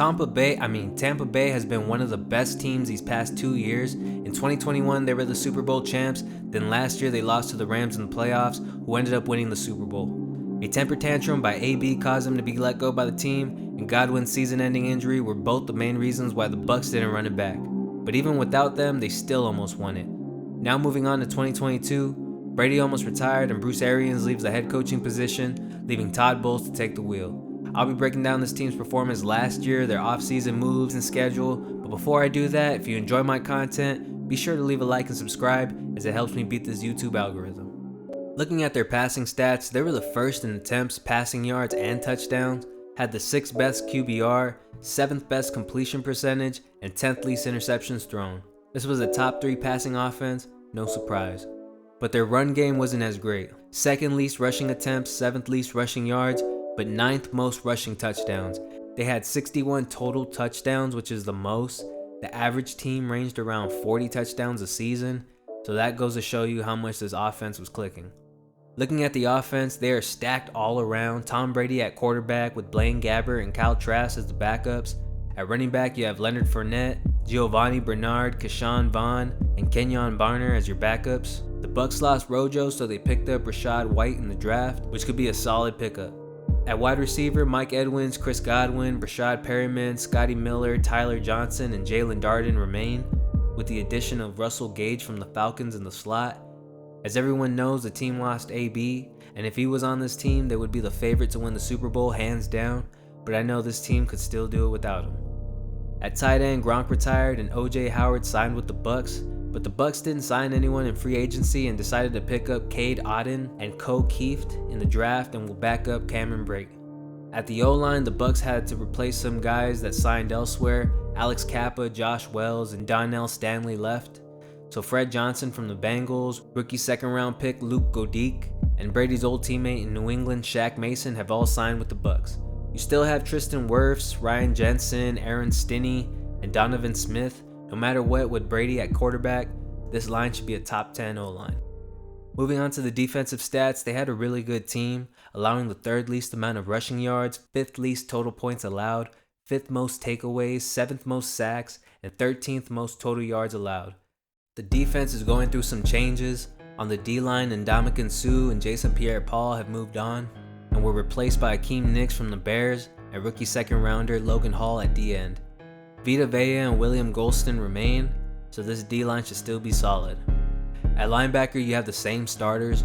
Tampa Bay has been one of the best teams these past 2 years. In 2021, they were the Super Bowl champs. Then last year, they lost to the Rams in the playoffs, who ended up winning the Super Bowl. A temper tantrum by AB caused him to be let go by the team, and Godwin's season-ending injury were both the main reasons why the Bucs didn't run it back. But even without them, they still almost won it. Now moving on to 2022, Brady almost retired and Bruce Arians leaves the head coaching position, leaving Todd Bowles to take the wheel. I'll be breaking down this team's performance last year, their offseason moves and schedule, but before I do that, if you enjoy my content, be sure to leave a like and subscribe as it helps me beat this YouTube algorithm. Looking at their passing stats, they were the first in attempts, passing yards, and touchdowns, had the 6th best QBR, 7th best completion percentage, and 10th least interceptions thrown. This was a top 3 passing offense, no surprise. But their run game wasn't as great. 2nd least rushing attempts, 7th least rushing yards, but 9th most rushing touchdowns. They had 61 total touchdowns, which is the most. The average team ranged around 40 touchdowns a season, so that goes to show you how much this offense was clicking. Looking at the offense, they are stacked all around. Tom Brady at quarterback with Blaine Gabbert and Kyle Trask as the backups. At running back, you have Leonard Fournette, Giovanni Bernard, Keshawn Vaughn, and Kenyon Barner as your backups. The Bucs lost Rojo, so they picked up Rachaad White in the draft, which could be a solid pickup. At wide receiver, Mike Edwards, Chris Godwin, Rashad Perriman, Scotty Miller, Tyler Johnson, and Jalen Darden remain, with the addition of Russell Gage from the Falcons in the slot. As everyone knows, the team lost AB, and if he was on this team, they would be the favorite to win the Super Bowl hands down, but I know this team could still do it without him. At tight end, Gronk retired and O.J. Howard signed with the Bucs, but the Bucs didn't sign anyone in free agency and decided to pick up Cade Otton and Ko Kieft in the draft and will back up Cameron Brake. At the O-line, the Bucs had to replace some guys that signed elsewhere. Alex Kappa, Josh Wells, and Donnell Stanley left. So Fred Johnson from the Bengals, rookie 2nd round pick Luke Goedeke, and Brady's old teammate in New England, Shaq Mason, have all signed with the Bucs. You still have Tristan Wirfs, Ryan Jensen, Aaron Stinney, and Donovan Smith. No matter what, with Brady at quarterback, this line should be a top 10 O-line. Moving on to the defensive stats, they had a really good team, allowing the 3rd least amount of rushing yards, 5th least total points allowed, 5th most takeaways, 7th most sacks, and 13th most total yards allowed. The defense is going through some changes. On the D-line, Ndamukong Suh and Jason Pierre-Paul have moved on and were replaced by Akeem Nicks from the Bears and rookie 2nd rounder Logan Hall at D-end. Vita Vea and William Golston remain, so this D-line should still be solid. At linebacker, you have the same starters.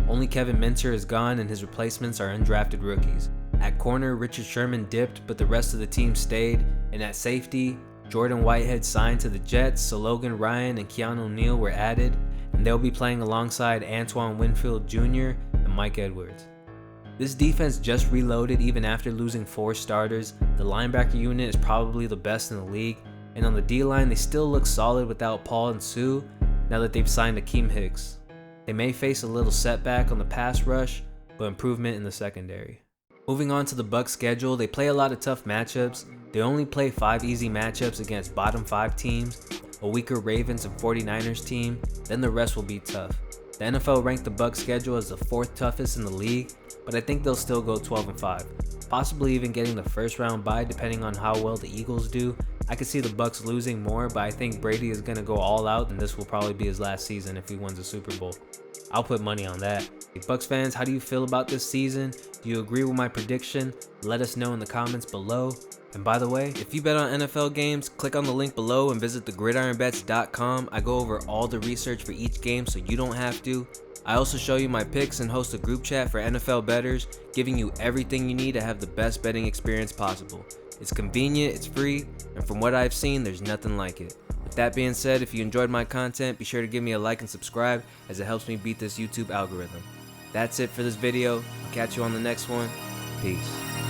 Only Kevin Minter is gone and his replacements are undrafted rookies. At corner, Richard Sherman dipped, but the rest of the team stayed. And at safety, Jordan Whitehead signed to the Jets, so Logan Ryan and Keanu Neal were added, and they'll be playing alongside Antoine Winfield Jr. and Mike Edwards. This defense just reloaded even after losing 4 starters. The linebacker unit is probably the best in the league, and on the D-line, they still look solid without Paul and Sue now that they've signed Akeem Hicks. They may face a little setback on the pass rush, but improvement in the secondary. Moving on to the Bucs schedule, they play a lot of tough matchups. They only play 5 easy matchups against bottom 5 teams, a weaker Ravens and 49ers team, then the rest will be tough. The NFL ranked the Bucs schedule as the 4th toughest in the league, but I think they'll still go 12-5, possibly even getting the 1st round bye depending on how well the Eagles do. I could see the Bucs losing more, but I think Brady is going to go all out, and this will probably be his last season if he wins a Super Bowl. I'll put money on that. Hey, Bucs fans, how do you feel about this season? Do you agree with my prediction? Let us know in the comments below. And by the way, if you bet on NFL games, click on the link below and visit thegridironbets.com. I go over all the research for each game so you don't have to. I also show you my picks and host a group chat for NFL bettors, giving you everything you need to have the best betting experience possible. It's convenient, it's free, and from what I've seen, there's nothing like it. With that being said, if you enjoyed my content, be sure to give me a like and subscribe as it helps me beat this YouTube algorithm. That's it for this video. I'll catch you on the next one. Peace.